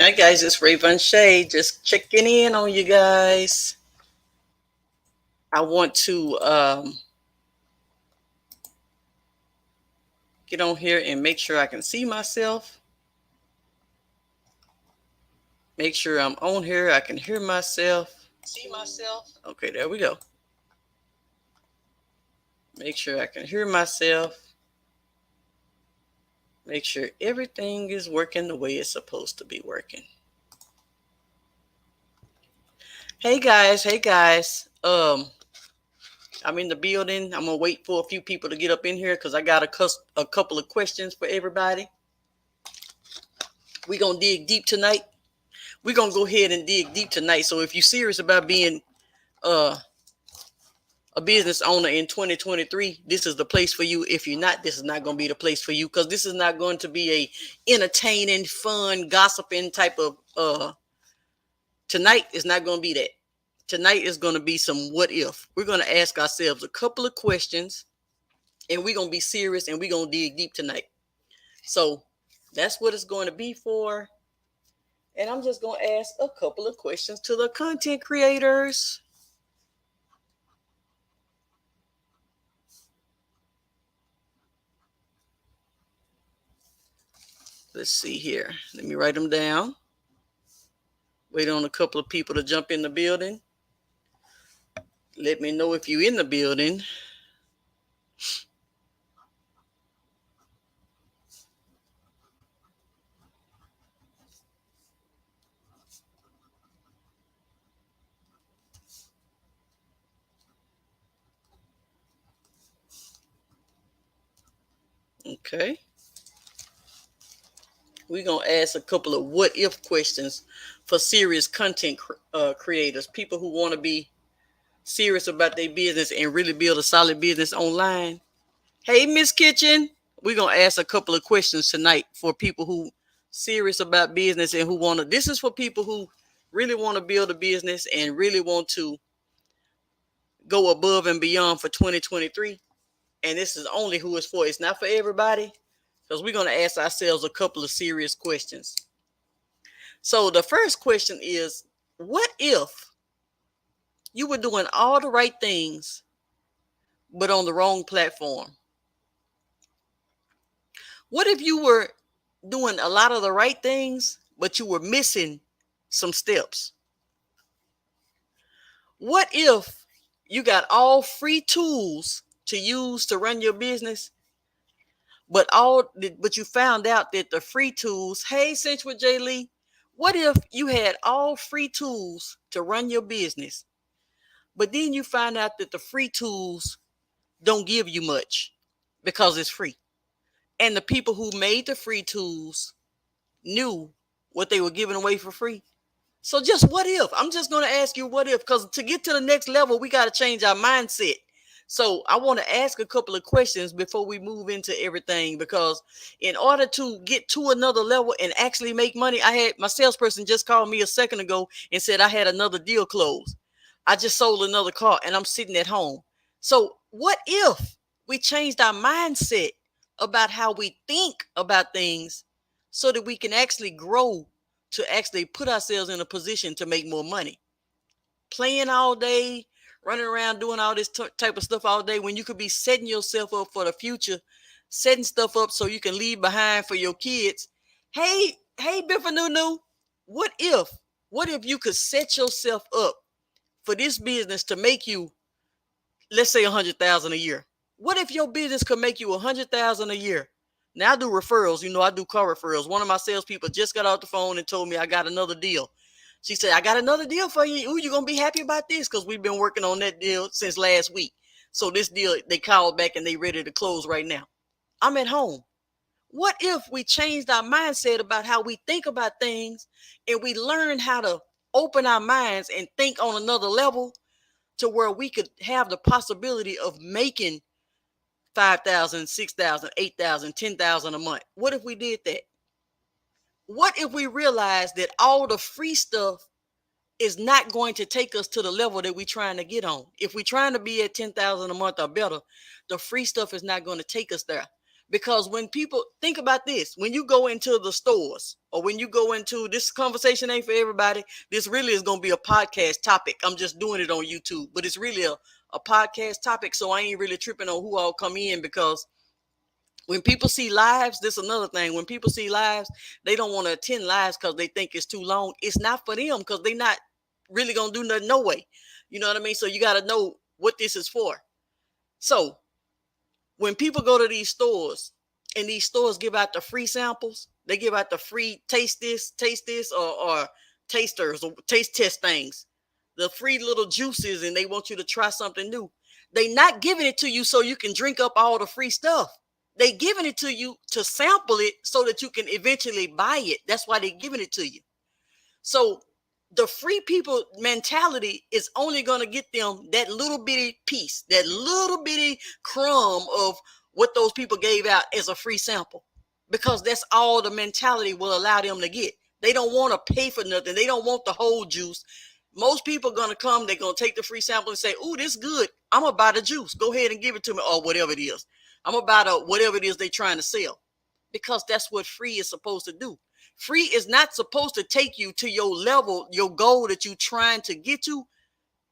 Hi guys, it's Rae Vonshae. Just checking in on you guys. I want to get on here and make sure I can see myself. Make sure I'm on here. I can hear myself. See myself. Okay, there we go. Make sure I can hear myself. Make sure everything is working the way it's supposed to be working. Hey guys, hey guys. I'm in the building. I'm gonna wait for a few people to get up in here because I got a couple of questions for everybody. We're gonna dig deep tonight. We're gonna go ahead and dig deep tonight. So if you're serious about being uh, a business owner in 2023, this is the place for you. If you're not, this is not gonna be the place for you because this is not going to be a entertaining, fun, gossiping type of tonight is not gonna be that. Tonight is gonna be some what if. We're gonna ask ourselves a couple of questions and we're gonna be serious and we're gonna dig deep tonight. So that's what it's going to be for. And I'm just going to ask a couple of questions to the content creators. Let's see here. Let me write them down. Wait on a couple of people to jump in the building. Let me know if you're in the building. Okay. We're going to ask a couple of what if questions for serious content creators, people who want to be serious about their business and really build a solid business online. Hey, Miss Kitchen, we're going to ask a couple of questions tonight for people who serious about business and who want to. This is for people who really want to build a business and really want to go above and beyond for 2023. And this is only who it's for. It's not for everybody because we're going to ask ourselves a couple of serious questions. So the first question is, what if you were doing all the right things, but on the wrong platform? What if you were doing a lot of the right things, but you were missing some steps? What if you got all free tools to use to run your business, but you found out that the free tools, hey, Cinch with Jay Lee, what if you had all free tools to run your business, but then you find out that the free tools don't give you much because it's free? And the people who made the free tools knew what they were giving away for free. So just what if? I'm just going to ask you what if, because to get to the next level, we got to change our mindset. So I want to ask a couple of questions before we move into everything, because in order to get to another level and actually make money, I had my salesperson just called me a second ago and said I had another deal closed. I just sold another car and I'm sitting at home. So what if we changed our mindset about how we think about things so that we can actually grow to actually put ourselves in a position to make more money? Playing all day, running around doing all this type of stuff all day when you could be setting yourself up for the future, setting stuff up so you can leave behind for your kids. Hey, Bifanunu, what if? What if you could set yourself up for this business to make you, let's say, 100,000 a year? What if your business could make you 100,000 a year? Now I do referrals. I do car referrals. One of my salespeople just got off the phone and told me I got another deal. She said, I got another deal for you. Ooh, you're going to be happy about this because we've been working on that deal since last week. So this deal, they called back and they ready to close right now. I'm at home. What if we changed our mindset about how we think about things and we learn how to open our minds and think on another level to where we could have the possibility of making 5,000, 6,000, 8,000, 10,000 a month? What if we did that? What if we realized that all the free stuff is not going to take us to the level that we're trying to get on? If we're trying to be at 10,000 a month or better, the free stuff is not going to take us there. Because when people think about this, when you go into the stores, or when you go into this conversation ain't for everybody. This really is going to be a podcast topic. I'm just doing it on YouTube, but it's really a podcast topic. So I ain't really tripping on who all come in, because when people see lives, this is another thing. When people see lives, they don't want to attend lives because they think it's too long. It's not for them because they're not really going to do nothing no way. You know what I mean? So you got to know what this is for. So when people go to these stores and these stores give out the free samples, they give out the free taste this, or tasters or taste test things, the free little juices, and they want you to try something new. They not giving it to you so you can drink up all the free stuff. They giving it to you to sample it so that you can eventually buy it. That's why they giving it to you. So the free people mentality is only going to get them that little bitty piece, that little bitty crumb of what those people gave out as a free sample, because that's all the mentality will allow them to get. They don't want to pay for nothing. They don't want the whole juice. Most people are going to come, they're going to take the free sample and say, "Ooh, this good. I'm going to buy the juice. Go ahead and give it to me," or whatever it is. I'm going to buy whatever it is they're trying to sell, because that's what free is supposed to do. Free is not supposed to take you to your level, your goal that you're trying to get to.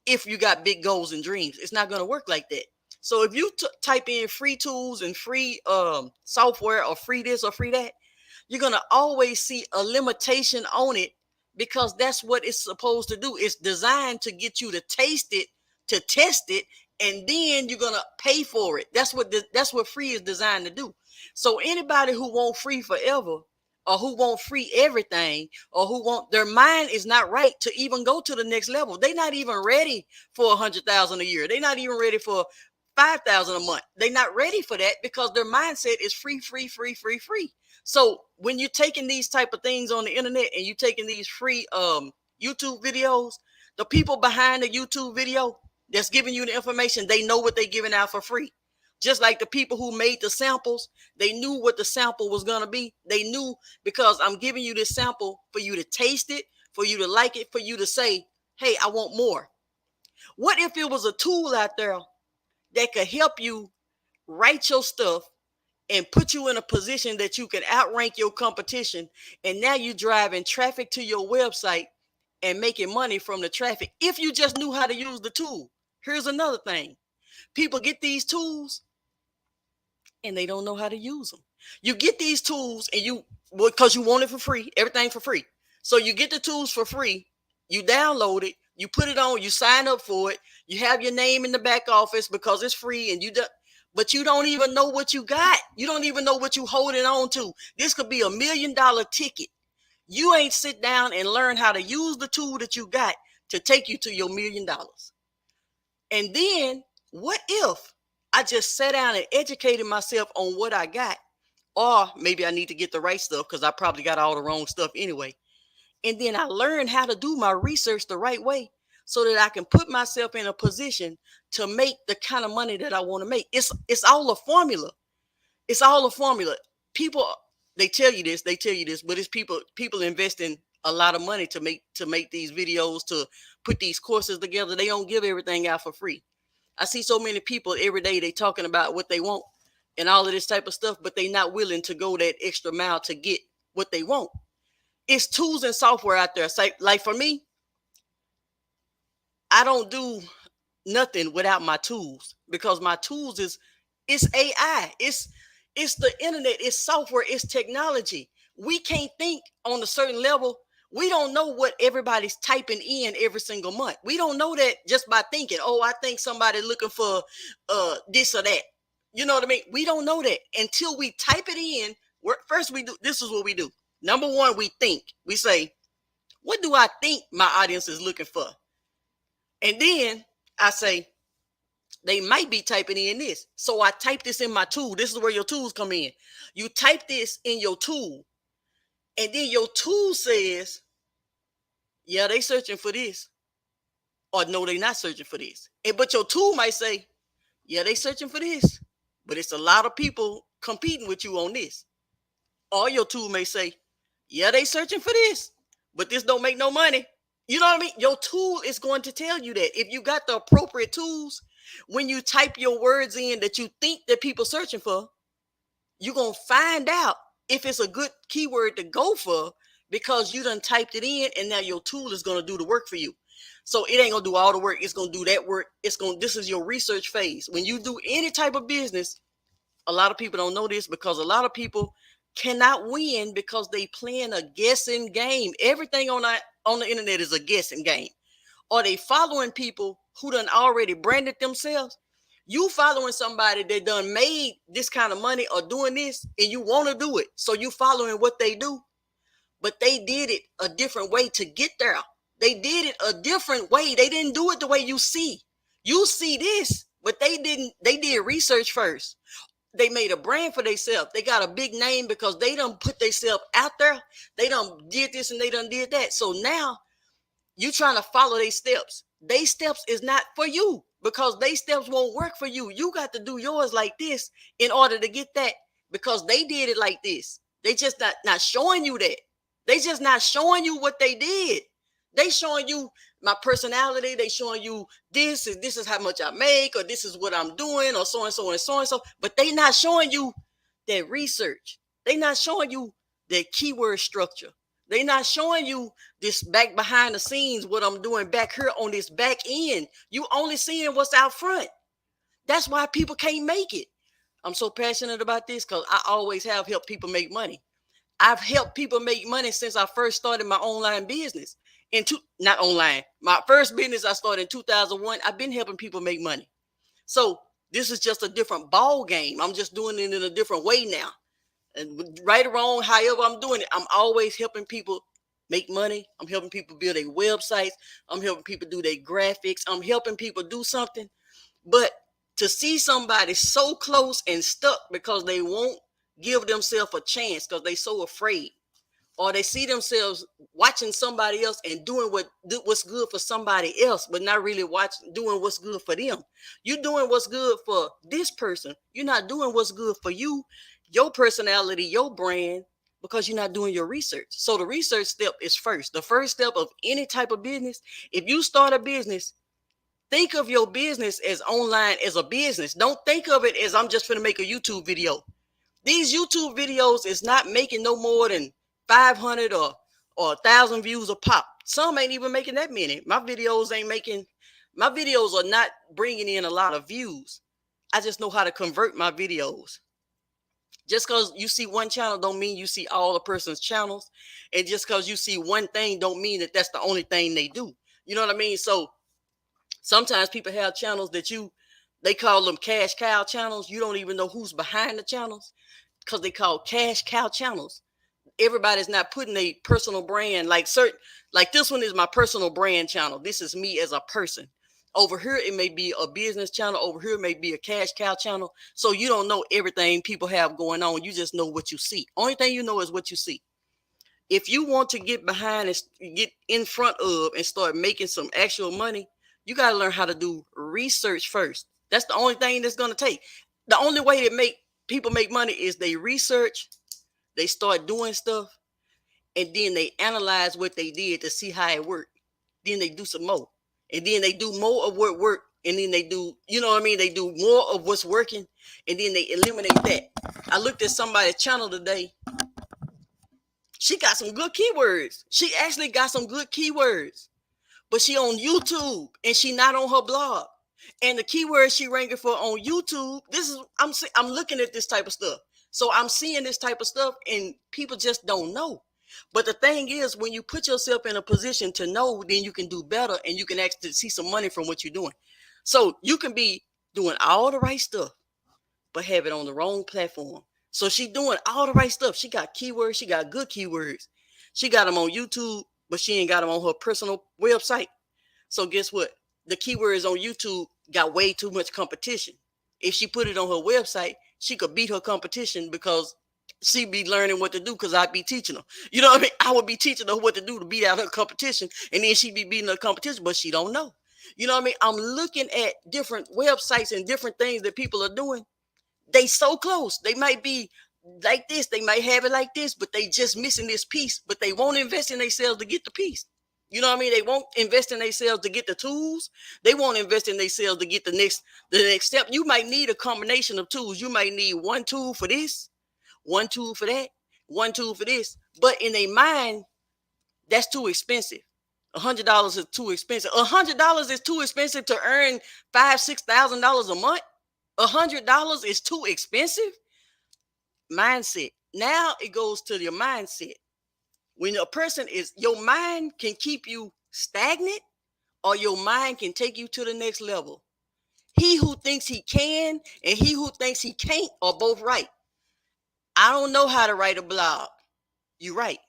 If you got big goals and dreams, it's not going to work like that. So if you type in free tools and free software, or free this or free that, you're going to always see a limitation on it, because that's what it's supposed to do. It's designed to get you to taste it, to test it, and then you're going to pay for it. That's what free is designed to do. So anybody who want free forever, or who want free everything, or who want, their mind is not right to even go to the next level. They're not even ready for 100,000 a year. They're not even ready for 5,000 a month. They're not ready for that, because their mindset is free, free, free, free, free. So when you're taking these type of things on the internet and you're taking these free YouTube videos, the people behind the YouTube video that's giving you the information, they know what they're giving out for free. Just like the people who made the samples, they knew what the sample was going to be. They knew, because I'm giving you this sample for you to taste it, for you to like it, for you to say, "Hey, I want more." What if it was a tool out there that could help you write your stuff and put you in a position that you can outrank your competition, and now you're driving traffic to your website and making money from the traffic, if you just knew how to use the tool? Here's another thing. People get these tools and they don't know how to use them. You get these tools and because you want it for free, everything for free. So you get the tools for free, you download it, you put it on, you sign up for it, you have your name in the back office because it's free, and but you don't even know what you got. You don't even know what you holding on to. This could be $1 million ticket. You ain't sit down and learn how to use the tool that you got to take you to your $1 million. And then what if I just sat down and educated myself on what I got? Or maybe I need to get the right stuff, because I probably got all the wrong stuff anyway. And then I learned how to do my research the right way, so that I can put myself in a position to make the kind of money that I want to make. It's all a formula. It's all a formula. People, they tell you this, but it's people investing a lot of money to make these videos, to put these courses together. They don't give everything out for free. I see so many people every day, they talking about what they want and all of this type of stuff, but they not willing to go that extra mile to get what they want. It's tools and software out there. Like for me, I don't do nothing without my tools, because my tools it's AI. It's the internet, it's software, it's technology. We can't think on a certain level. We don't know what everybody's typing in every single month. We don't know that just by thinking, "Oh, I think somebody's looking for this or that." You know what I mean? We don't know that until we type it in. First, this is what we do. Number one, we think. We say, "What do I think my audience is looking for?" And then I say, they might be typing in this. So I type this in my tool. This is where your tools come in. You type this in your tool, and then your tool says, "Yeah, they searching for this," or "No, they not searching for this." But your tool might say, "Yeah, they searching for this, but it's a lot of people competing with you on this." Or your tool may say, "Yeah, they searching for this, but this don't make no money." You know what I mean? Your tool is going to tell you that. If you got the appropriate tools, when you type your words in that you think that people searching for, you're going to find out if it's a good keyword to go for, because you done typed it in, and now your tool is going to do the work for you. So it ain't going to do all the work. It's going to do that work. This is your research phase. When you do any type of business, a lot of people don't know this, because a lot of people cannot win because they playing a guessing game. Everything on the internet is a guessing game. Or they following people who done already branded themselves. You following somebody that done made this kind of money or doing this, and you want to do it. So you following what they do, but they did it a different way to get there. They did it a different way. They didn't do it the way you see. You see this, but they didn't. They did research first. They made a brand for themselves. They got a big name because they done put themselves out there. They done did this and they done did that. So now you trying to follow their steps. They steps is not for you, because they steps won't work for you. You got to do yours like this in order to get that, because they did it like this. They just not showing you that. They just not showing you what they did. They showing you my personality. They showing you this is how much I make, or this is what I'm doing, or so and so and so and so. But they not showing you that research. They not showing you that keyword structure. They not showing you this back behind the scenes, what I'm doing back here on this back end. You only seeing what's out front. That's why people can't make it. I'm so passionate about this because I always have helped people make money. I've helped people make money since I first started my online business. Not online. My first business I started in 2001. I've been helping people make money. So this is just a different ball game. I'm just doing it in a different way now. And right or wrong, however I'm doing it, I'm always helping people make money. I'm helping people build their websites. I'm helping people do their graphics. I'm helping people do something. But to see somebody so close and stuck because they won't give themselves a chance because they so afraid, or they see themselves watching somebody else and doing what's good for somebody else, but not really doing what's good for them. You're doing what's good for this person. You're not doing what's good for you, your personality, your brand, because you're not doing your research. So the research step is first. The first step of any type of business, if you start a business, think of your business as online as a business. Don't think of it as I'm just going to make a YouTube video. These YouTube videos is not making no more than 500 or 1,000 views a pop. Some ain't even making that many. My videos are not bringing in a lot of views. I just know how to convert my videos. Just because you see one channel don't mean you see all the person's channels. And just because you see one thing don't mean that that's the only thing they do. You know what I mean? So sometimes people have channels that they call them cash cow channels. You don't even know who's behind the channels because they call cash cow channels. Everybody's not putting a personal brand like this one is my personal brand channel. This is me as a person. Over here, it may be a business channel. Over here, it may be a cash cow channel. So you don't know everything people have going on. You just know what you see. Only thing you know is what you see. If you want to get behind and get in front of and start making some actual money, you got to learn how to do research first. That's the only thing that's going to take. The only way to people make money is they research, they start doing stuff, and then they analyze what they did to see how it worked. Then they do some more. And then they do more of what worked. And then they do, you know what I mean? They do more of what's working. And then they eliminate that. I looked at somebody's channel today. She got some good keywords. She actually got some good keywords. But she on YouTube and she not on her blog. And the keywords she ranking for on YouTube, I'm looking at this type of stuff. So I'm seeing this type of stuff and people just don't know. But the thing is, when you put yourself in a position to know, then you can do better and you can actually see some money from what you're doing. So you can be doing all the right stuff, but have it on the wrong platform. So she doing all the right stuff. She got keywords. She got good keywords. She got them on YouTube, but she ain't got them on her personal website. So guess what? The keywords on YouTube got way too much competition. If she put it on her website, she could beat her competition because she be learning what to do because I'd be teaching her. You know what I mean? I would be teaching her what to do to beat out her competition. And then she'd be beating her competition, but she don't know. You know what I mean? I'm looking at different websites and different things that people are doing. They so close. They might be like this. They might have it like this, but they just missing this piece. But they won't invest in themselves to get the piece. You know what I mean? They won't invest in themselves to get the tools. They won't invest in themselves to get the next step. You might need a combination of tools. You might need one tool for this, one tool for that, one tool for this. But in their mind, That's too expensive. $100 is too expensive. $100 is too expensive to earn $5,000-6,000 a month. $100 is too expensive. Mindset. Now it goes to your mindset. When a person is, your mind can keep you stagnant, or your mind can take you to the next level. He who thinks he can and he who thinks he can't are both right. I don't know how to write a blog. You right.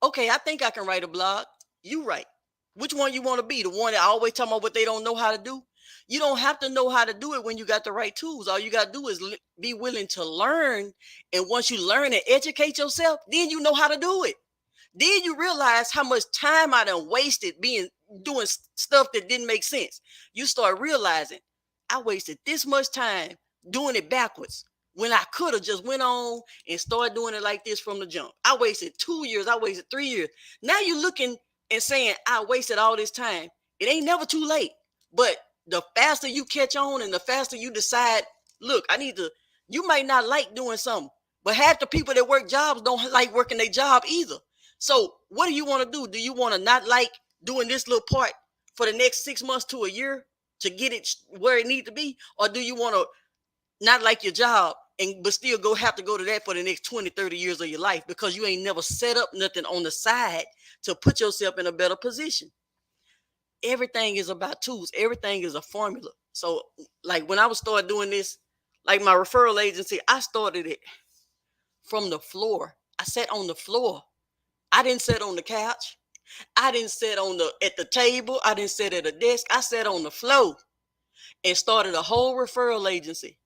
Okay, I think I can write a blog. You right. Which one you want to be? The one that always talking about what they don't know how to do? You don't have to know how to do it when you got the right tools. All you got to do is be willing to learn. And once you learn and educate yourself, then you know how to do it. Then you realize how much time I done wasted doing stuff that didn't make sense. You start realizing I wasted this much time doing it backwards when I could have just went on and started doing it like this from the jump. I wasted 2 years. I wasted 3 years. Now you're looking and saying I wasted all this time. It ain't never too late. But the faster you catch on and the faster you decide, look, you might not like doing something, but half the people that work jobs don't like working their job either. So what do you want to do? Do you want to not like doing this little part for the next 6 months to a year to get it where it needs to be? Or do you want to not like your job but still have to go to that for the next 20, 30 years of your life because you ain't never set up nothing on the side to put yourself in a better position? Everything is about tools. Everything is a formula. So like when I was start doing this, like my referral agency, I started it from the floor. I sat on the floor. I didn't sit on the couch. I didn't sit at the table. I didn't sit at a desk. I sat on the floor and started a whole referral agency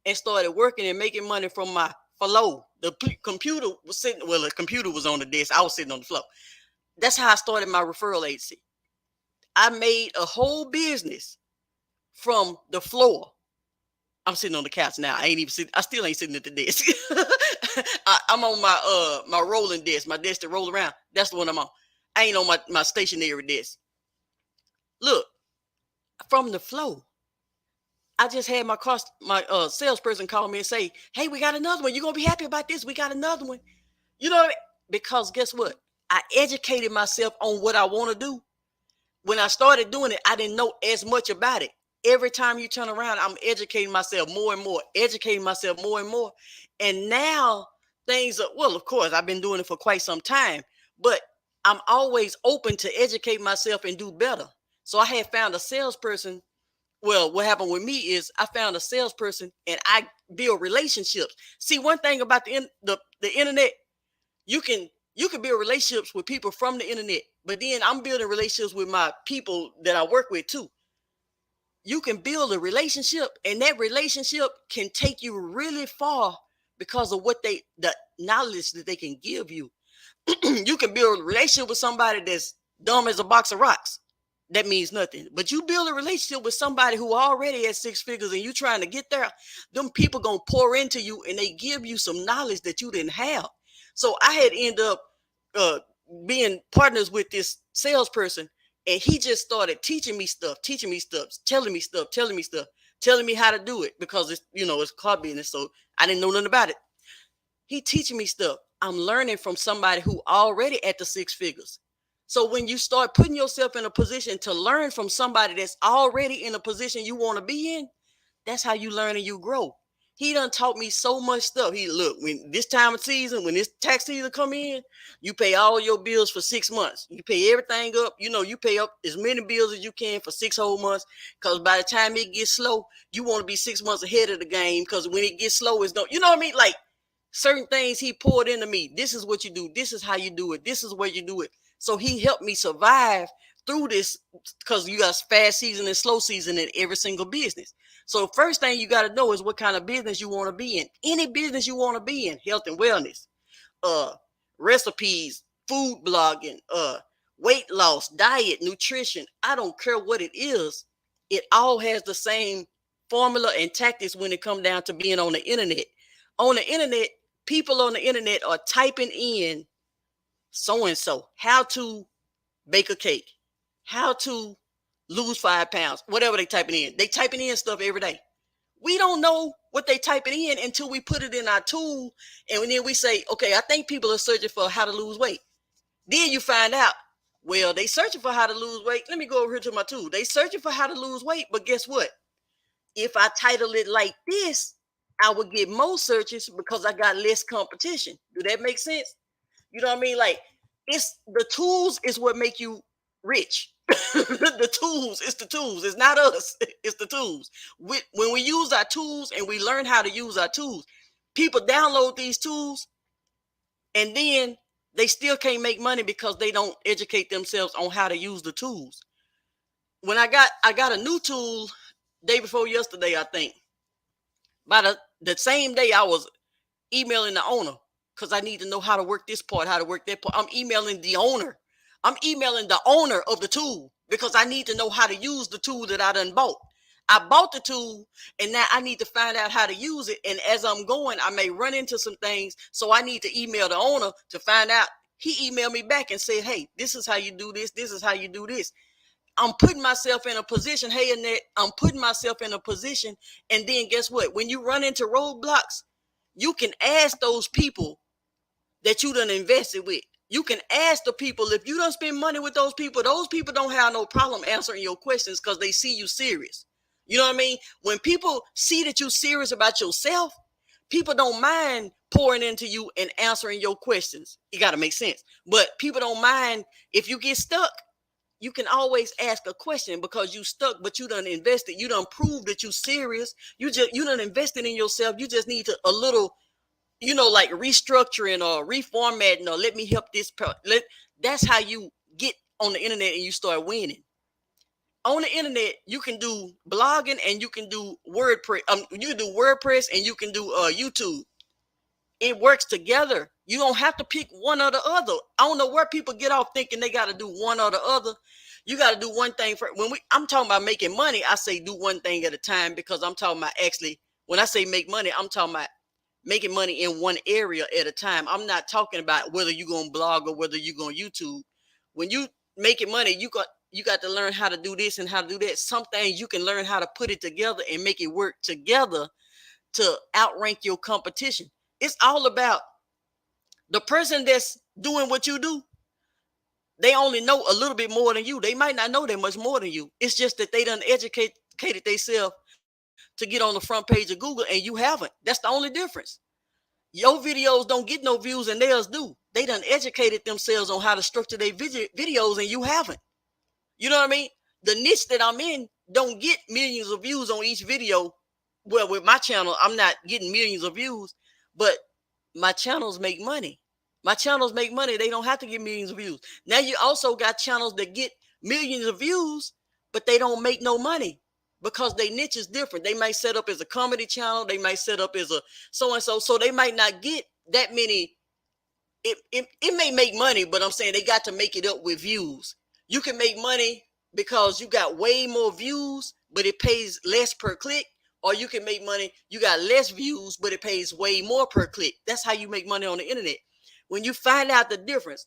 and started working and making money from my floor. The computer was on the desk. I was sitting on the floor. That's how I started my referral agency. I made a whole business from the floor. I'm sitting on the couch now. I still ain't sitting at the desk. I'm on my rolling desk, my desk that roll around. That's the one I'm on. I ain't on my stationary desk. Look, from the floor. I just had my salesperson call me and say, hey, we got another one. You're going to be happy about this. We got another one. You know what I mean? Because guess what? I educated myself on what I want to do. When I started doing it, I didn't know as much about it. Every time you turn around, I'm educating myself more and more, educating myself more and more. And now things are, well, of course, I've been doing it for quite some time, but I'm always open to educate myself and do better. So I had found a salesperson. Well, what happened with me is I found a salesperson and I build relationships. See, one thing about the internet, you can build relationships with people from the internet, but then I'm building relationships with my people that I work with too. You can build a relationship and that relationship can take you really far because of the knowledge that they can give you. You can build a relationship with somebody that's dumb as a box of rocks. That means nothing. But you build a relationship with somebody who already at 6 figures and you trying to get there, them people going to pour into you and they give you some knowledge that you didn't have. So I had ended up being partners with this salesperson, and he just started teaching me stuff, telling me how to do it because it's car business. So I didn't know nothing about it. He teaching me stuff. I'm learning from somebody who already at the 6 figures. So when you start putting yourself in a position to learn from somebody that's already in a position you want to be in, that's how you learn and you grow. He done taught me so much stuff. When this time of season, when this tax season come in, you pay all your bills for 6 months. You pay everything up. You pay up as many bills as you can for 6 whole months. Because by the time it gets slow, you want to be 6 months ahead of the game. Because when it gets slow, it's you know what I mean? Like certain things he poured into me. This is what you do. This is how you do it. This is where you do it. So he helped me survive through this because you got fast season and slow season in every single business. So first thing you got to know is what kind of business you want to be in. Any business you want to be in, health and wellness, recipes, food blogging, weight loss, diet, nutrition. I don't care what it is. It all has the same formula and tactics when it comes down to being on the internet. On the internet, people on the internet are typing in so-and-so, how to bake a cake, how to lose 5 pounds, whatever they typing in. They typing in stuff every day. We don't know what they typing in until we put it in our tool. And then we say, okay, I think people are searching for how to lose weight. Then you find out, well, they searching for how to lose weight. Let me go over here to my tool. They searching for how to lose weight, but guess what? If I title it like this, I would get more searches because I got less competition. Do that make sense? You know what I mean? Like, it's the tools is what make you rich. The tools, it's the tools. It's not us. It's the tools. When we use our tools and we learn how to use our tools, people download these tools and then they still can't make money because they don't educate themselves on how to use the tools. When I got a new tool day before yesterday, I think. By the same day I was emailing the owner because I need to know how to work this part, how to work that part. I'm emailing the owner. I'm emailing the owner of the tool because I need to know how to use the tool that I done bought. I bought the tool and now I need to find out how to use it. And as I'm going, I may run into some things. So I need to email the owner to find out. He emailed me back and said, hey, this is how you do this. This is how you do this. I'm putting myself in a position. Hey, Annette, I'm putting myself in a position. And then guess what? When you run into roadblocks, you can ask those people that you done invested with. You can ask the people, if you don't spend money with those people don't have no problem answering your questions because they see you serious. You know what I mean? When people see that you're serious about yourself, people don't mind pouring into you and answering your questions. You got to make sense. But people don't mind if you get stuck. You can always ask a question because you stuck, but you done invested. You done proved that you serious. You done invested in yourself. You just need to a little, like restructuring or reformatting or let me help this. That's how you get on the internet and you start winning. On the internet, you can do blogging and you can do WordPress. You can do WordPress and you can do YouTube. It works together. You don't have to pick one or the other. I don't know where people get off thinking they got to do one or the other. You got to do one thing for I'm talking about making money. I say do one thing at a time because I'm talking about actually, when I say make money, I'm talking about making money in one area at a time. I'm not talking about whether you're going to blog or whether you're going to YouTube. When you making money, you got to learn how to do this and how to do that. Some things you can learn how to put it together and make it work together to outrank your competition. It's all about the person that's doing what you do. They only know a little bit more than you. They might not know that much more than you. It's just that they done educated themselves to get on the front page of Google and you haven't. That's the only difference. Your videos don't get no views and theirs do. They done educated themselves on how to structure their videos and you haven't. You know what I mean? The niche that I'm in don't get millions of views on each video. Well, with my channel, I'm not getting millions of views, but my channels make money. My channels make money. They don't have to get millions of views. Now you also got channels that get millions of views, but they don't make no money because their niche is different. They might set up as a comedy channel. They might set up as a so-and-so. So they might not get that many. It may make money, but I'm saying they got to make it up with views. You can make money because you got way more views, but it pays less per click. Or you can make money, you got less views, but it pays way more per click. That's how you make money on the internet. When you find out the difference,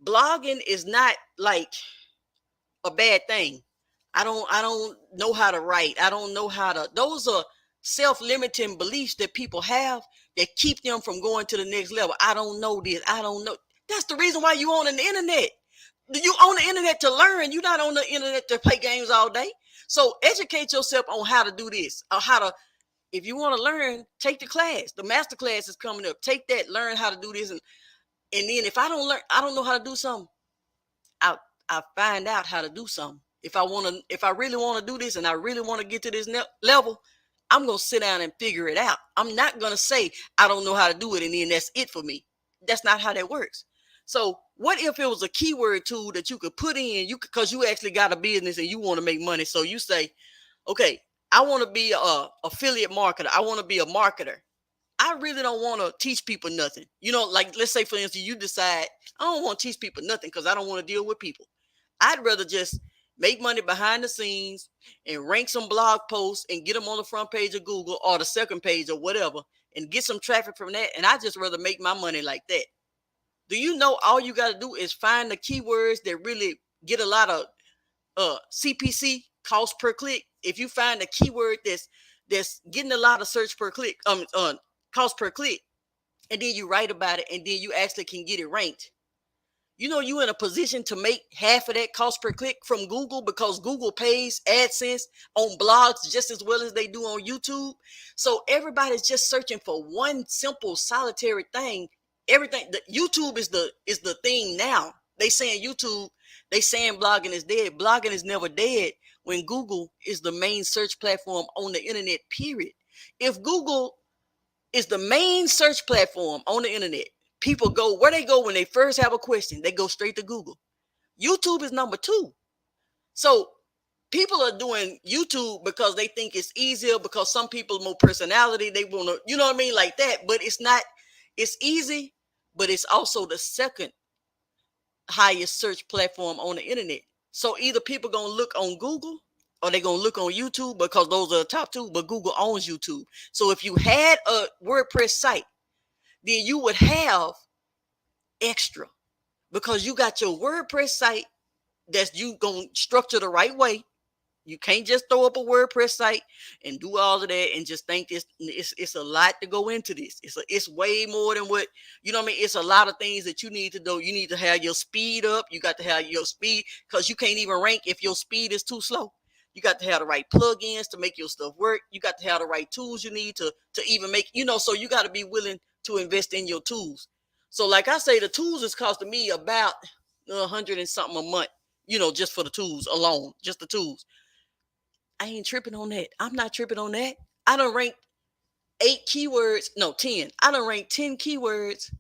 blogging is not like a bad thing. I don't know how to write. I don't know how to. Those are self-limiting beliefs that people have that keep them from going to the next level. I don't know this. I don't know. That's the reason why you on the internet. You on the internet to learn. You're not on the internet to play games all day. So educate yourself on how to do this or how to. If you want to learn, take the class. The master class is coming up. Take that. Learn how to do this, and then if I don't learn, I don't know how to do something. I find out how to do something. If I really want to do this and I really want to get to this level, I'm going to sit down and figure it out. I'm not going to say I don't know how to do it and then that's it for me. That's not how that works. So what if it was a keyword tool that you could put in, because you actually got a business and you want to make money. So you say, okay, I want to be a affiliate marketer. I want to be a marketer. I really don't want to teach people nothing. Like let's say, for instance, you decide, I don't want to teach people nothing because I don't want to deal with people. I'd rather just make money behind the scenes and rank some blog posts and get them on the front page of Google or the second page or whatever and get some traffic from that. And I just rather make my money like that. Do you know all you got to do is find the keywords that really get a lot of CPC, cost per click? If you find a keyword that's getting a lot of search per click, cost per click, and then you write about it and then you actually can get it ranked, You know, you in a position to make half of that cost per click from Google because Google pays AdSense on blogs just as well as they do on YouTube. So everybody's just searching for one simple solitary thing. Everything YouTube is the thing now. They saying YouTube, they saying blogging is dead. Blogging is never dead when Google is the main search platform on the internet, period. If Google is the main search platform on the internet, people go where they go when they first have a question. They go straight to Google. YouTube is number two. So people are doing YouTube because they think it's easier, because some people more personality. They want to, you know what I mean, like that. But it's not. It's easy, but it's also the second highest search platform on the internet. So either people gonna look on Google or they gonna look on YouTube, because those are the top two. But Google owns YouTube. So if you had a WordPress site, then you would have extra, because you got your WordPress site that's you gonna structure the right way. You can't just throw up a WordPress site and do all of that and just think it's a lot to go into this. It's way more than what, you know what I mean? It's a lot of things that you need to do. You need to have your speed up. You got to have your speed, because you can't even rank if your speed is too slow. You got to have the right plugins to make your stuff work. You got to have the right tools you need to even make, so you got to be willing to invest in your tools. So like I say, the tools is costing me about 100 and something a month, just for the tools alone, just the tools. I ain't tripping on that. I'm not tripping on that. I done ranked 10. I done ranked 10 keywords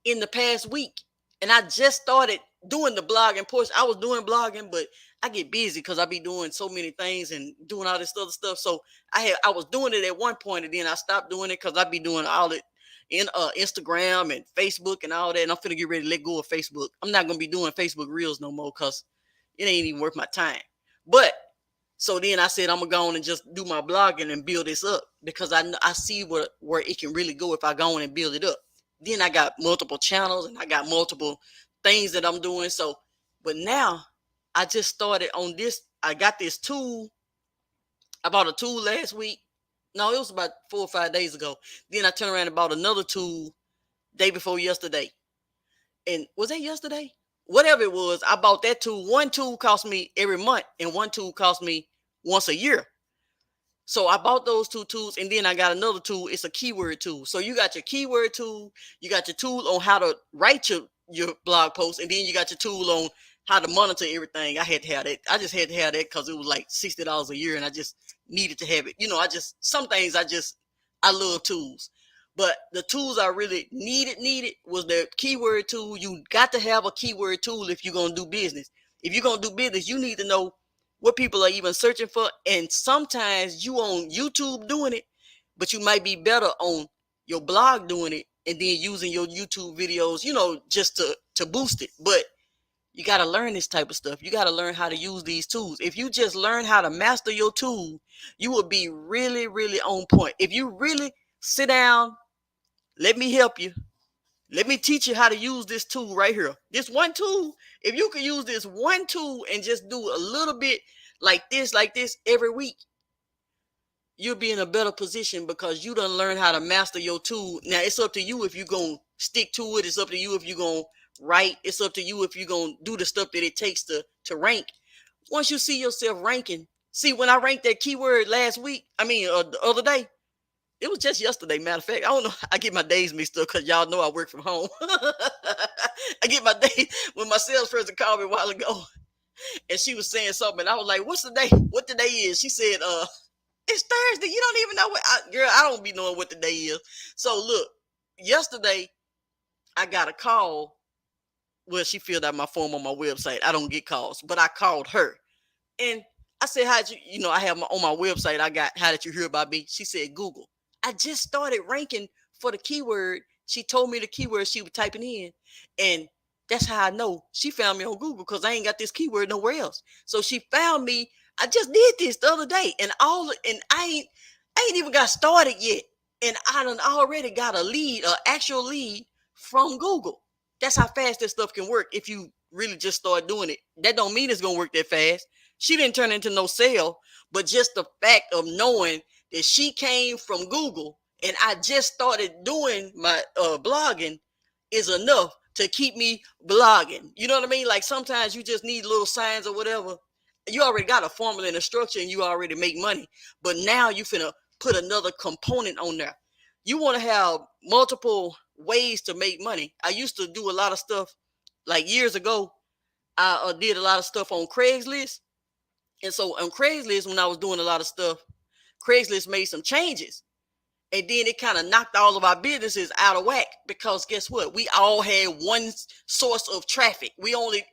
in the past week. And I just started doing the blogging portion. I was doing blogging, but I get busy because I be doing so many things and doing all this other stuff. So I was doing it at one point, and then I stopped doing it because I be doing all it in Instagram and Facebook and all that. And I'm finna get ready to let go of Facebook. I'm not gonna be doing Facebook Reels no more because it ain't even worth my time. But so then I said I'm gonna go on and just do my blogging and build this up, because I see where it can really go if I go on and build it up. Then I got multiple channels and I got multiple things that I'm doing. So, but now I just started on this. I got this tool. I bought a tool last week. No, it was about 4 or 5 days ago. Then I turned around and bought another tool day before yesterday. And was that yesterday? Whatever it was, I bought that tool. One tool cost me every month, and one tool cost me once a year. So I bought those two tools, and then I got another tool. It's a keyword tool. So you got your keyword tool, you got your tool on how to write your blog post, and then you got your tool on how to monitor everything. I had to have that. I just had to have that because it was like $60 a year, and I just needed to have it. Some things I love tools. But the tools I really needed was the keyword tool. You got to have a keyword tool if you're going to do business. If you're going to do business, you need to know what people are even searching for. And sometimes you on YouTube doing it, but you might be better on your blog doing it and then using your YouTube videos, just to boost it. But you got to learn this type of stuff. You got to learn how to use these tools. If you just learn how to master your tool, you will be really, really on point. If you really sit down, let me help you. Let me teach you how to use this tool right here. This one tool, if you can use this one tool and just do a little bit like this every week, you'll be in a better position because you done learn how to master your tool. Now, it's up to you if you're going to stick to it. It's up to you if you're going to write. It's up to you if you're going to do the stuff that it takes to rank. Once you see yourself ranking, see, when I ranked that keyword the other day, it was just yesterday, matter of fact. I don't know. I get my days mixed up because y'all know I work from home. I get my days when my salesperson called me a while ago and she was saying something. And I was like, what's the day? What the day is? She said, it's Thursday. You don't even know what, girl, I don't be knowing what the day is. So look, yesterday I got a call. Well, she filled out my form on my website. I don't get calls, but I called her. And I said, how'd you, I have on my website, I got, how did you hear about me? She said, Google. I just started ranking for the keyword. She told me the keyword she was typing in. And that's how I know she found me on Google, because I ain't got this keyword nowhere else. So she found me. I just did this the other day, and I ain't even got started yet. And I done already got an actual lead from Google. That's how fast this stuff can work if you really just start doing it. That don't mean it's going to work that fast. She didn't turn into no sale, but just the fact of knowing that she came from Google and I just started doing my blogging is enough to keep me blogging. You know what I mean? Like sometimes you just need little signs or whatever. You already got a formula and a structure and you already make money. But now you finna put another component on there. You want to have multiple ways to make money. I used to do a lot of stuff like years ago. I did a lot of stuff on Craigslist. And so on Craigslist, when I was doing a lot of stuff, Craigslist made some changes. And then it kind of knocked all of our businesses out of whack because guess what? We all had one source of traffic.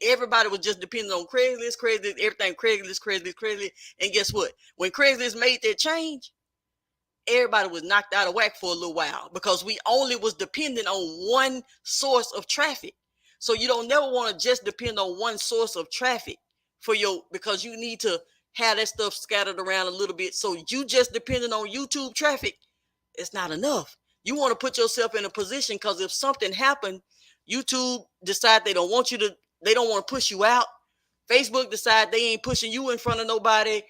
Everybody was just depending on Craigslist, everything Craigslist. And guess what? When Craigslist made that change, everybody was knocked out of whack for a little while because we only was dependent on one source of traffic. So you don't never want to just depend on one source of traffic because you need to have that stuff scattered around a little bit. So you just depending on YouTube traffic, it's not enough. You want to put yourself in a position because if something happened, YouTube decide they don't want to push you out. Facebook decide they ain't pushing you in front of nobody.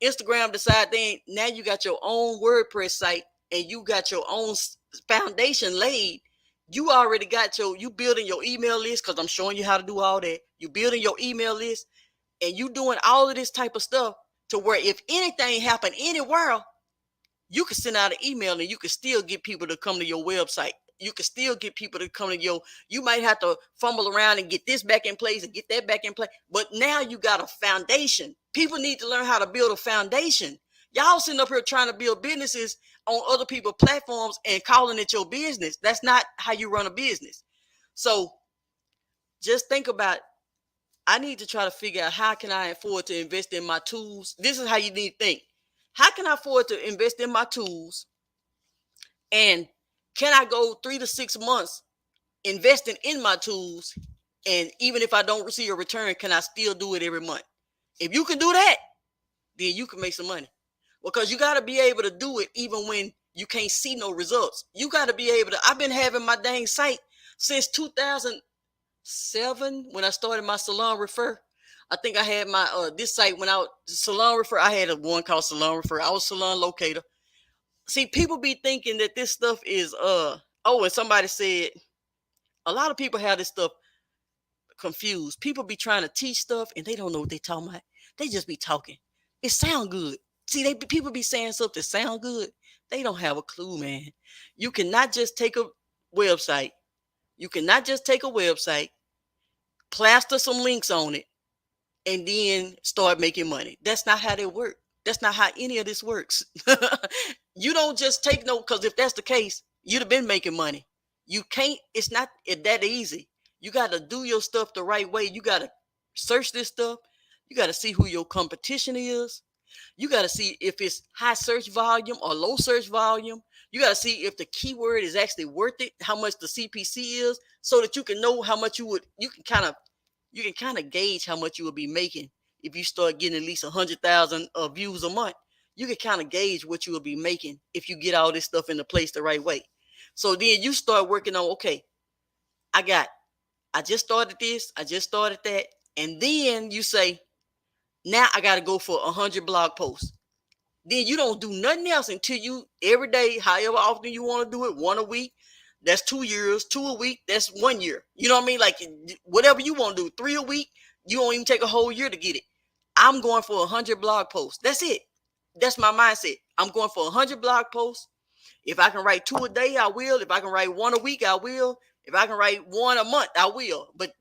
Instagram decide now you got your own WordPress site and you got your own foundation laid. You already got you building your email list because I'm showing you how to do all that. You building your email list and you doing all of this type of stuff to where if anything happened anywhere, you can send out an email and you can still get people to come to your website. You can still get people to come to you might have to fumble around and get this back in place and get that back in place. But now you got a foundation. People need to learn how to build a foundation. Y'all sitting up here trying to build businesses on other people's platforms and calling it your business. That's not how you run a business. So just think about, I need to try to figure out how can I afford to invest in my tools. This is how you need to think. How can I afford to invest in my tools? And can I go 3 to 6 months investing in my tools? And even if I don't receive a return, can I still do it every month? If you can do that, then you can make some money. Because you got to be able to do it even when you can't see no results. You got to be able to. I've been having my dang site since 2007 when I started my Salon Refer. I think I had my this site when I was Salon Refer. I had one called Salon Refer. I was Salon Locator. See, people be thinking that this stuff is and somebody said a lot of people have this stuff confused. People be trying to teach stuff and they don't know what they talking about. They just be talking. It sound good. See, people be saying stuff that sound good. They don't have a clue, man. You cannot just take a website. Plaster some links on it, and then start making money. That's not how they work. That's not how any of this works. You don't just take no, because if that's the case, you'd have been making money. You can't, it's not that easy. You got to do your stuff the right way. You got to search this stuff. You got to see who your competition is. You got to see if it's high search volume or low search volume. You got to see if the keyword is actually worth it, how much the CPC is, so that you can know how much you can kind of gauge how much you would be making if you start getting at least 100,000 views a month. You can kind of gauge what you will be making if you get all this stuff into place the right way. So then you start working on, okay, I just started this, I just started that. And then you say, now I got to go for 100 blog posts. Then you don't do nothing else until you, every day, however often you want to do it, 1 a week, that's 2 years, 2 a week, that's 1 year. You know what I mean? Like whatever you want to do, 3 a week, you don't even take a whole year to get it. I'm going for 100 blog posts. That's it. That's my mindset. I'm going for 100 blog posts. If I can write 2 a day, I will. If I can write 1 a week, I will. If I can write 1 a month, I will. But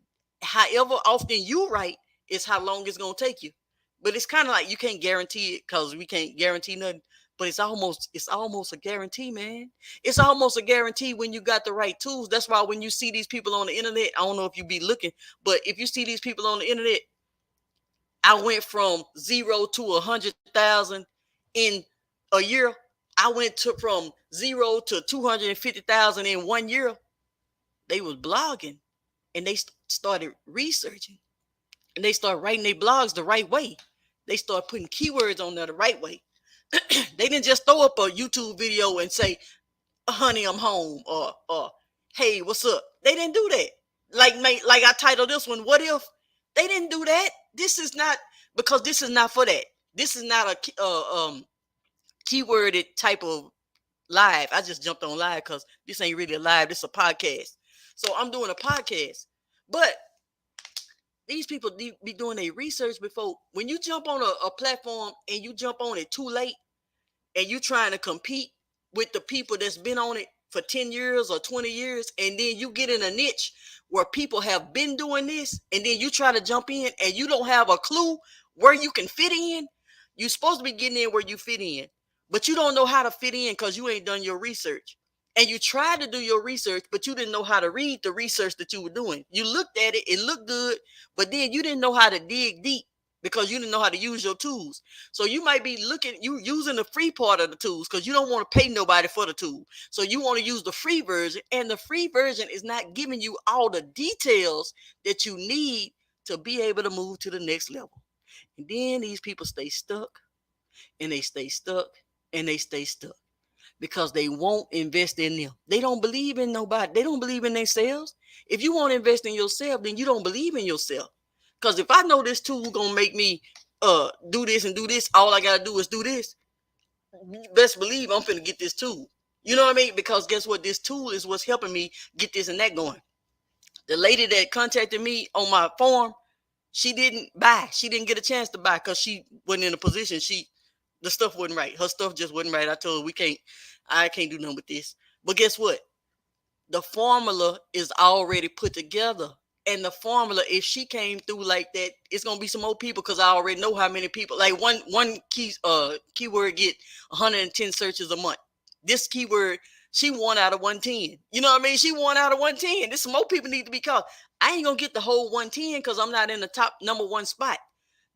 however often you write is how long it's going to take you. But it's kind of like you can't guarantee it because we can't guarantee nothing. But it's almost a guarantee, man. It's almost a guarantee when you got the right tools. That's why when you see these people on the internet, I don't know if you be looking, but if you see these people on the internet, I went from 0 to 100,000 in a year. I went from 0 to 250,000 in 1 year. They was blogging and they started researching and they started writing their blogs the right way. They started putting keywords on there the right way. They didn't just throw up a YouTube video and say, honey, I'm home, or hey, what's up? They didn't do that. Like I titled this one, what if? They didn't do that. This is not, because this is not for that. This is not a keyworded type of live. I just jumped on live because this ain't really a live. This is a podcast. So I'm doing a podcast. But these people be doing their research before. When you jump on a platform and you jump on it too late and you trying to compete with the people that's been on it for 10 years or 20 years, and then you get in a niche where people have been doing this, and then you try to jump in and you don't have a clue where you can fit in. You're supposed to be getting in where you fit in, but you don't know how to fit in because you ain't done your research. And you tried to do your research, but you didn't know how to read the research that you were doing. You looked at it, it looked good, but then you didn't know how to dig deep because you didn't know how to use your tools. So you might be you using the free part of the tools because you don't want to pay nobody for the tool. So you want to use the free version, and the free version is not giving you all the details that you need to be able to move to the next level. And then these people stay stuck, and they stay stuck, and they stay stuck because they won't invest in them. They don't believe in nobody. They don't believe in themselves. If you want to invest in yourself, then you don't believe in yourself. Because if I know this tool gonna make me do this and do this, all I gotta do is do this. Best believe I'm finna get this tool. You know what I mean? Because guess what? This tool is what's helping me get this and that going. The lady that contacted me on my form, she didn't buy. She didn't get a chance to buy because she wasn't in a position. The stuff wasn't right. Her stuff just wasn't right. I told her I can't do nothing with this. But guess what? The formula is already put together. And the formula, if she came through like that, it's gonna be some more people because I already know how many people. Like one keyword get 110 searches a month. This keyword, she 1 out of 110. You know what I mean? She 1 out of 110. This some more people need to be called. I ain't gonna get the whole 110 because I'm not in the top number one spot.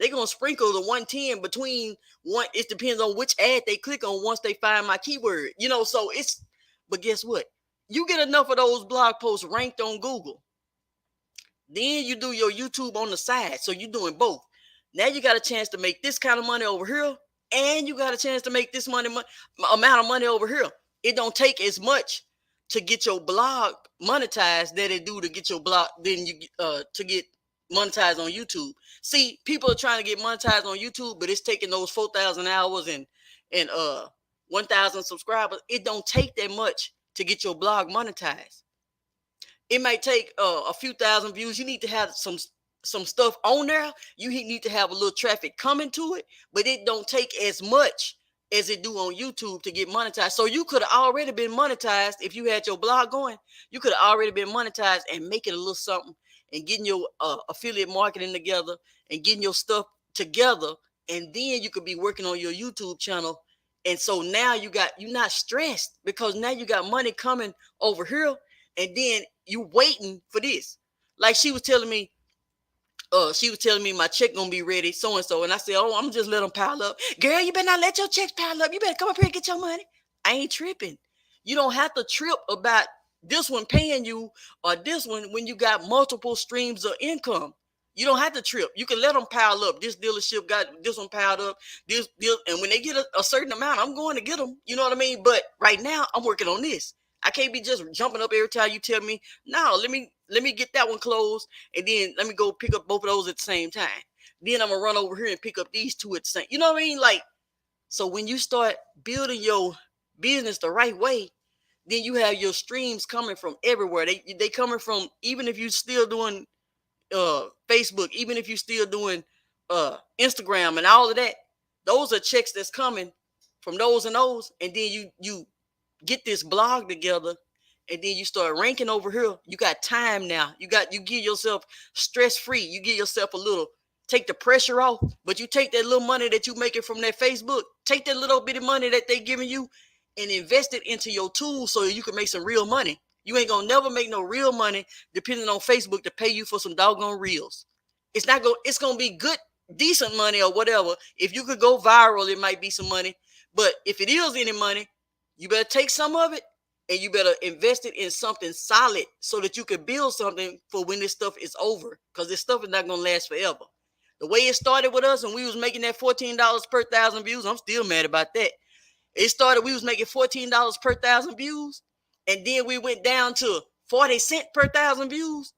They're gonna sprinkle the 110 between one. It depends on which ad they click on once they find my keyword. So it's. But guess what? You get enough of those blog posts ranked on Google. Then you do your YouTube on the side. So you're doing both. Now you got a chance to make this kind of money over here, and you got a chance to make this amount of money over here. It don't take as much to get your blog monetized that it do to get your blog to get monetized on YouTube. See, people are trying to get monetized on YouTube, but it's taking those 4,000 hours and 1,000 subscribers. It don't take that much to get your blog monetized. It might take a few thousand views. You need to have some stuff on there. You need to have a little traffic coming to it, but it don't take as much as it do on YouTube to get monetized. So you could have already been monetized if you had your blog going. You could have already been monetized and making a little something and getting your affiliate marketing together and getting your stuff together, and then you could be working on your YouTube channel. And so now you're not stressed because now you got money coming over here, and then you waiting for this. Like she was telling me my check gonna be ready so and so, and I said, oh, I'm just let them pile up. Girl, you better not let your checks pile up. You better come up here and get your money. I ain't tripping. You don't have to trip about this one paying you or this one when you got multiple streams of income. You don't have to trip. You can let them pile up. This dealership got this one piled up. This deal, and when they get a certain amount, I'm going to get them. You know what I mean? But right now, I'm working on this. I can't be just jumping up every time you tell me, no, let me get that one closed, and then let me go pick up both of those at the same time. Then I'm gonna run over here and pick up these two at the same. You know what I mean? Like, so when you start building your business the right way, then you have your streams coming from everywhere. They coming from, even if you're still doing Facebook, even if you're still doing Instagram and all of that, those are checks that's coming from those and those, and then you get this blog together, and then you start ranking over here. You got time now. You give yourself stress free. You give yourself a little, take the pressure off, but you take that little money that you making from that Facebook, take that little bit of money that they giving you and invest it into your tools so you can make some real money. You ain't gonna never make no real money depending on Facebook to pay you for some doggone reels. It's gonna be good, decent money or whatever. If you could go viral, it might be some money. But if it is any money, you better take some of it and you better invest it in something solid so that you can build something for when this stuff is over. Because this stuff is not gonna last forever. The way it started with us and we was making that $14 per 1,000 views, I'm still mad about that. It started, we was making $14 per 1,000 views, and then we went down to 40 cents per 1,000 views.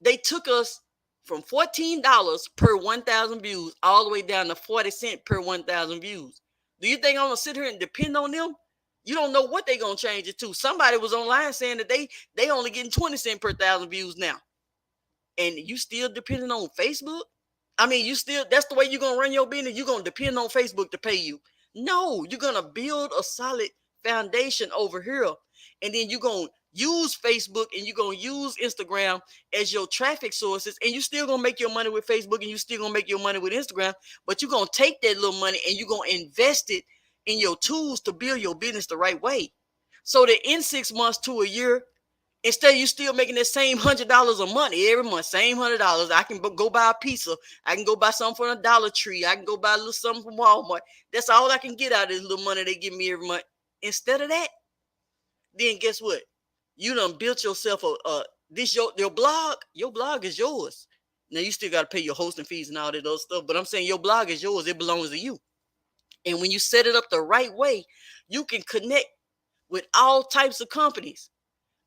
They took us from $14 per 1,000 views all the way down to 40 cents per 1,000 views. Do you think I'm gonna sit here and depend on them? You don't know what they're gonna change it to. Somebody was online saying that they only getting 20 cents per thousand views now. And you still depending on Facebook? I mean, you still, that's the way you're gonna run your business. You're gonna depend on Facebook to pay you. No, you're gonna build a solid foundation over here, and then you're gonna use Facebook and you're gonna use Instagram as your traffic sources, and you still gonna make your money with Facebook and you still gonna make your money with Instagram, but you're gonna take that little money and you're gonna invest it in your tools to build your business the right way. So that in 6 months to a year, instead of you still making that same $100 a month every month, same $100, I can go buy a pizza. I can go buy something from a Dollar Tree. I can go buy a little something from Walmart. That's all I can get out of this little money they give me every month. Instead of that, then guess what? You done built yourself your blog. Your blog is yours. Now you still got to pay your hosting fees and all that other stuff, but I'm saying your blog is yours. It belongs to you. And when you set it up the right way, you can connect with all types of companies.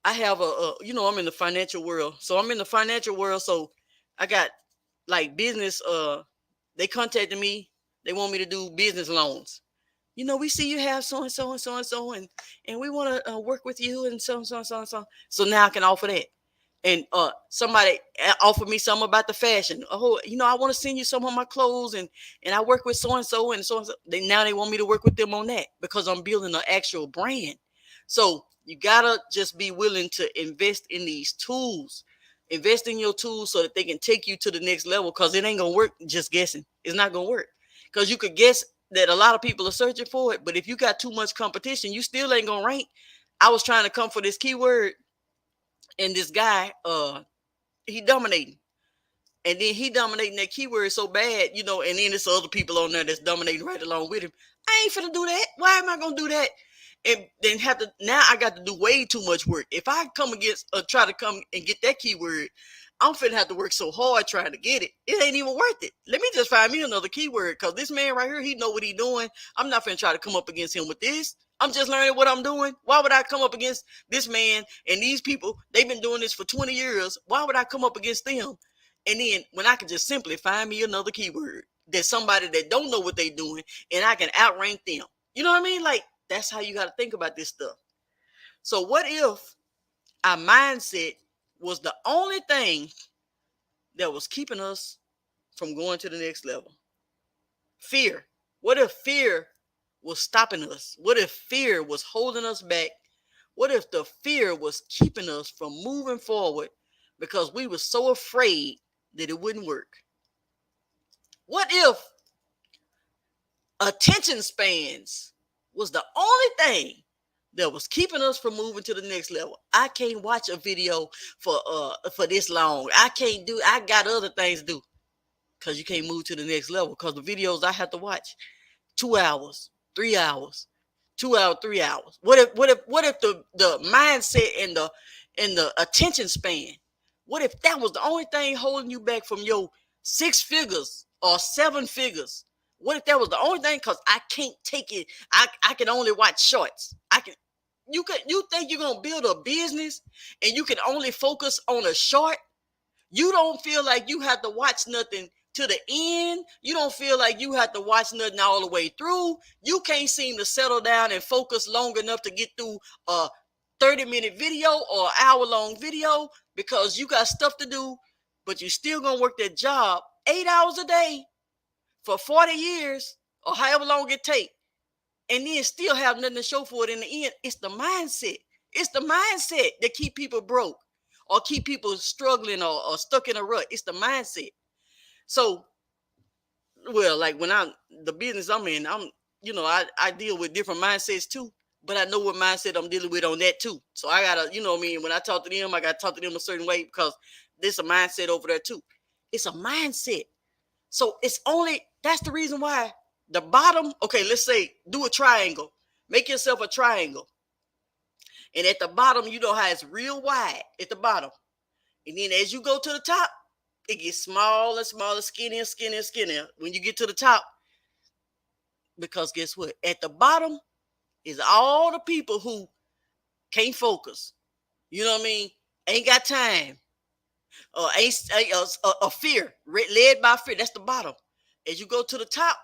I have I'm in the financial world. So I got like business, they contacted me. They want me to do business loans. We see you have so and so and so and so, and we want to work with you and so and so and so and so. So now I can offer that. And somebody offered me something about the fashion. Oh, I want to send you some of my clothes, and I work with so and so and so and so. Now they want me to work with them on that because I'm building an actual brand. So you gotta just be willing to invest in these tools. Invest in your tools so that they can take you to the next level, because it ain't gonna work just guessing. It's not gonna work, because you could guess that a lot of people are searching for it, but if you got too much competition, you still ain't gonna rank. I was trying to come for this keyword, and this guy, he dominating. And then he dominating that keyword so bad, and then there's other people on there that's dominating right along with him. I ain't finna do that. Why am I gonna do that? And then now I got to do way too much work. If I come against try to come and get that keyword, I'm finna have to work so hard trying to get it. It ain't even worth it. Let me just find me another keyword, because this man right here, he know what he doing. I'm not finna try to come up against him with this. I'm just learning what I'm doing. Why would I come up against this man and these people? They've been doing this for 20 years. Why would I come up against them? And then when I can just simply find me another keyword, there's somebody that don't know what they're doing, and I can outrank them. You know what I mean? Like, that's how you got to think about this stuff. So what if our mindset was the only thing that was keeping us from going to the next level? Fear. What if fear was stopping us? What if fear was holding us back? What if the fear was keeping us from moving forward because we were so afraid that it wouldn't work? What if attention spans was the only thing that was keeping us from moving to the next level? I can't watch a video for this long. I got other things to do. Because you can't move to the next level, because the videos I have to watch 2 hours, 3 hours, 2 hours, 3 hours. What if the mindset and the attention span, what if that was the only thing holding you back from your 6 figures or 7 figures? What if that was the only thing? Because I can't take it. I can only watch shorts. You think you're gonna build a business and you can only focus on a short? You don't feel like you have to watch nothing to the end. You don't feel like you have to watch nothing all the way through. You can't seem to settle down and focus long enough to get through a 30-minute video or an hour-long video because you got stuff to do, but you still gonna work that job 8 hours a day for 40 years or however long it take, and then still have nothing to show for it in the end. It's the mindset. It's the mindset that keep people broke or keep people struggling or stuck in a rut. It's the mindset. So, well, like the business I'm in, I deal with different mindsets too, but I know what mindset I'm dealing with on that too. So I gotta, when I talk to them, I gotta talk to them a certain way because there's a mindset over there too. It's a mindset. So that's the reason why the bottom, okay, let's say do a triangle. Make yourself a triangle. And at the bottom, you know how it's real wide at the bottom. And then as you go to the top, it gets smaller and smaller, skinnier, skinnier, skinnier when you get to the top. Because guess what? At the bottom is all the people who can't focus. You know what I mean? Ain't got time. A fear, led by fear. That's the bottom. As you go to the top,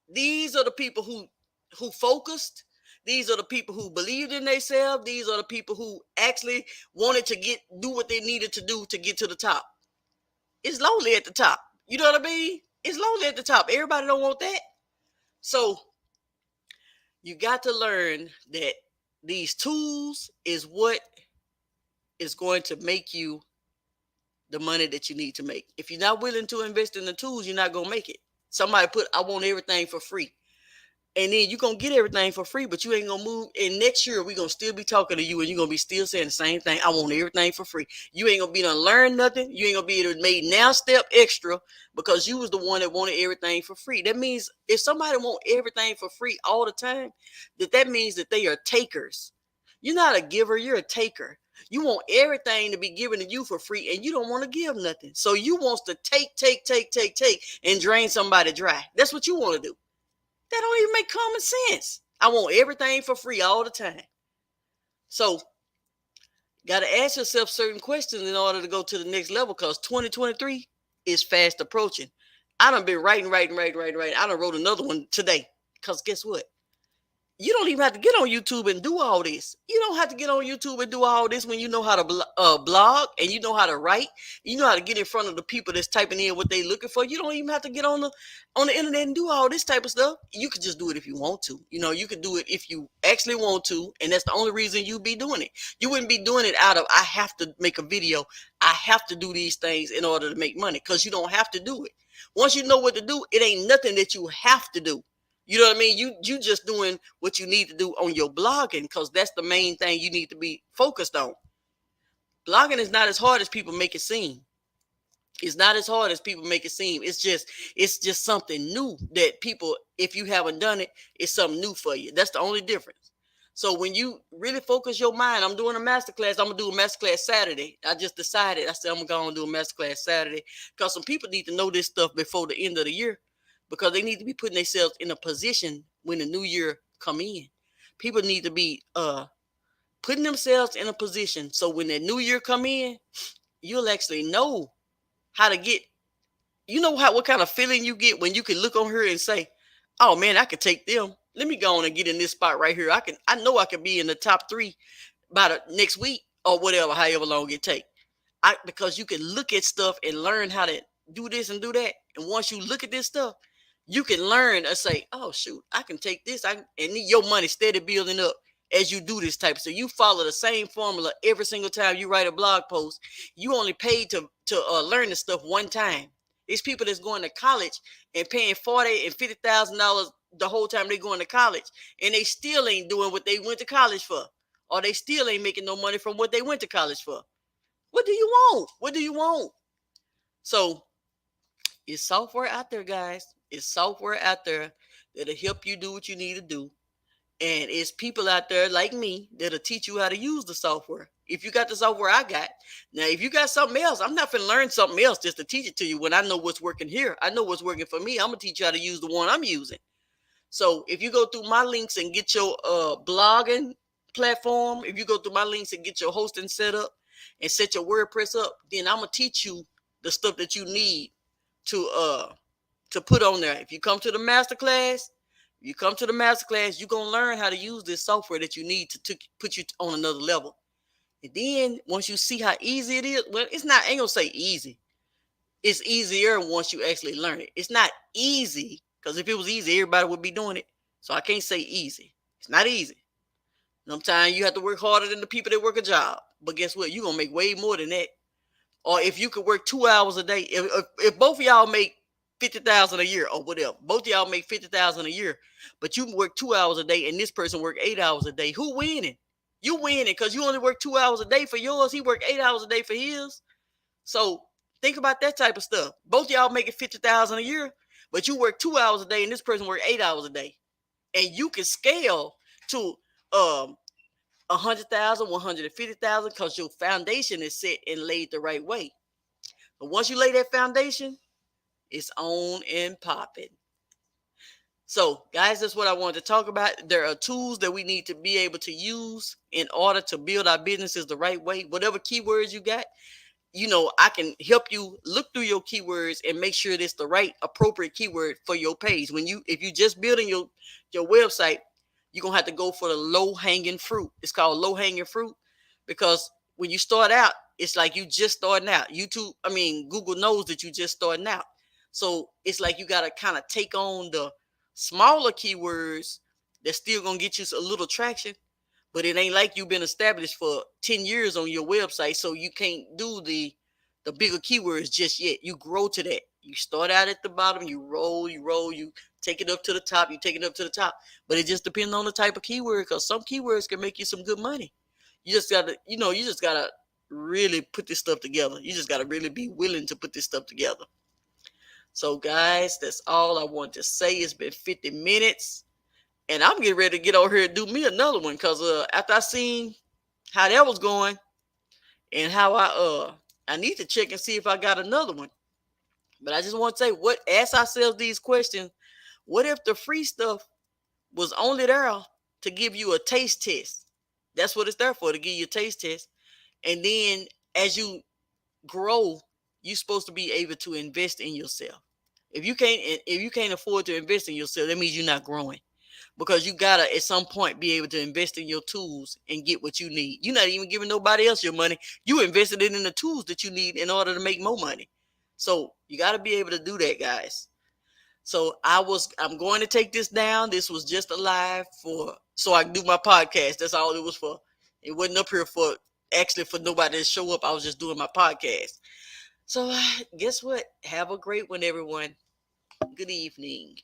these are the people who focused. These are the people who believed in themselves. These are the people who actually wanted to do what they needed to do to get to the top. It's lonely at the top. You know what I mean? It's lonely at the top. Everybody don't want that. So you got to learn that these tools is what is going to make you the money that you need to make. If you're not willing to invest in the tools, you're not going to make it. Somebody put, I want everything for free. And then you're going to get everything for free, but you ain't going to move. And next year, we're going to still be talking to you, and you're going to be still saying the same thing. I want everything for free. You ain't going to be able to learn nothing. You ain't going to be able to make now step extra because you was the one that wanted everything for free. That means if somebody want everything for free all the time, that means that they are takers. You're not a giver. You're a taker. You want everything to be given to you for free, and you don't want to give nothing. So you want to take, and drain somebody dry. That's what you want to do. That don't even make common sense. I want everything for free all the time. So, got to ask yourself certain questions in order to go to the next level, because 2023 is fast approaching. I done been writing. I done wrote another one today, because guess what? You don't even have to get on YouTube and do all this. You don't have to get on YouTube and do all this when you know how to blog, and you know how to write. You know how to get in front of the people that's typing in what they looking for. You don't even have to get on the internet and do all this type of stuff. You could just do it if you want to. You know, you could do it if you actually want to, and that's the only reason you be doing it. You wouldn't be doing it out of, I have to make a video. I have to do these things in order to make money, because you don't have to do it. Once you know what to do, it ain't nothing that you have to do. You know what I mean? You just doing what you need to do on your blogging, because that's the main thing you need to be focused on. Blogging is not as hard as people make it seem. It's not as hard as people make it seem. It's just something new that people, if you haven't done it, it's something new for you. That's the only difference. So when you really focus your mind, I'm doing a masterclass. I'm going to do a masterclass Saturday. I just decided, I said, I'm going to do a masterclass Saturday, because some people need to know this stuff before the end of the year, because they need to be putting themselves in a position when the new year come in. People need to be putting themselves in a position so when the new year come in, you'll actually know how to get, what kind of feeling you get when you can look on her and say, oh man, I could take them. Let me go on and get in this spot right here. I know I could be in the top 3 by the next week or whatever, however long it take. Because you can look at stuff and learn how to do this and do that. And once you look at this stuff, you can learn and say, oh, shoot, I can take this. And your money steady building up as you do this type of stuff. You follow the same formula every single time you write a blog post. You only paid to learn this stuff one time. It's people that's going to college and paying $40,000 and $50,000 the whole time they're going to college, and they still ain't doing what they went to college for, or they still ain't making no money from what they went to college for. What do you want? What do you want? So it's software out there, guys. It's software out there that'll help you do what you need to do. And it's people out there like me that'll teach you how to use the software. If you got the software I got. Now, if you got something else, I'm not going to learn something else just to teach it to you when I know what's working here. I know what's working for me. I'm going to teach you how to use the one I'm using. So if you go through my links and get your blogging platform, if you go through my links and get your hosting set up and set your WordPress up, then I'm going to teach you the stuff that you need to put on there. If you come to the masterclass, you're going to learn how to use this software that you need to put you on another level. And then once you see how easy it is, well, it's not, I ain't going to say easy. It's easier once you actually learn it. It's not easy, because if it was easy, everybody would be doing it. So I can't say easy. It's not easy. Sometimes you have to work harder than the people that work a job. But guess what? You're going to make way more than that. Or if you could work 2 hours a day, if both of y'all make $50,000 a year or whatever, both of y'all make $50,000 a year, but you work 2 hours a day and this person work 8 hours a day, who winning? You winning, because you only work 2 hours a day for yours. He work 8 hours a day for his. So think about that type of stuff. Both of y'all making $50,000 a year, but you work 2 hours a day and this person work 8 hours a day. And you can scale to 100,000, 150,000, because your foundation is set and laid the right way. But once you lay that foundation, it's on and popping. So, guys, that's what I wanted to talk about. There are tools that we need to be able to use in order to build our businesses the right way. Whatever keywords you got, I can help you look through your keywords and make sure it's the right appropriate keyword for your page. If you just building your website, You're going to have to go for the low hanging fruit. It's called low hanging fruit because when you start out, it's like you just starting out. Google knows that you just starting out. So it's like you got to kind of take on the smaller keywords that's still going to get you a little traction. But it ain't like you've been established for 10 years on your website, so you can't do the bigger keywords just yet. You grow to that. You start out at the bottom, you roll, you take it up to the top, you take it up to the top. But it just depends on the type of keyword, because some keywords can make you some good money. You just gotta really put this stuff together. You just gotta really be willing to put this stuff together. So guys, that's all I want to say. It's been 50 minutes. And I'm getting ready to get over here and do me another one, because after I seen how that was going and how I need to check and see if I got another one. But I just want to say, ask ourselves these questions. What if the free stuff was only there to give you a taste test? That's what it's there for, to give you a taste test. And then as you grow, you're supposed to be able to invest in yourself. If you can't afford to invest in yourself, that means you're not growing. Because you gotta at some point be able to invest in your tools and get what you need. You're not even giving nobody else your money. You invested it in the tools that you need in order to make more money. So you got to be able to do that, guys. So I'm going to take this down. This was just a live so I can do my podcast. That's all it was for. It wasn't up here for nobody to show up. I was just doing my podcast. So guess what? Have a great one, everyone. Good evening.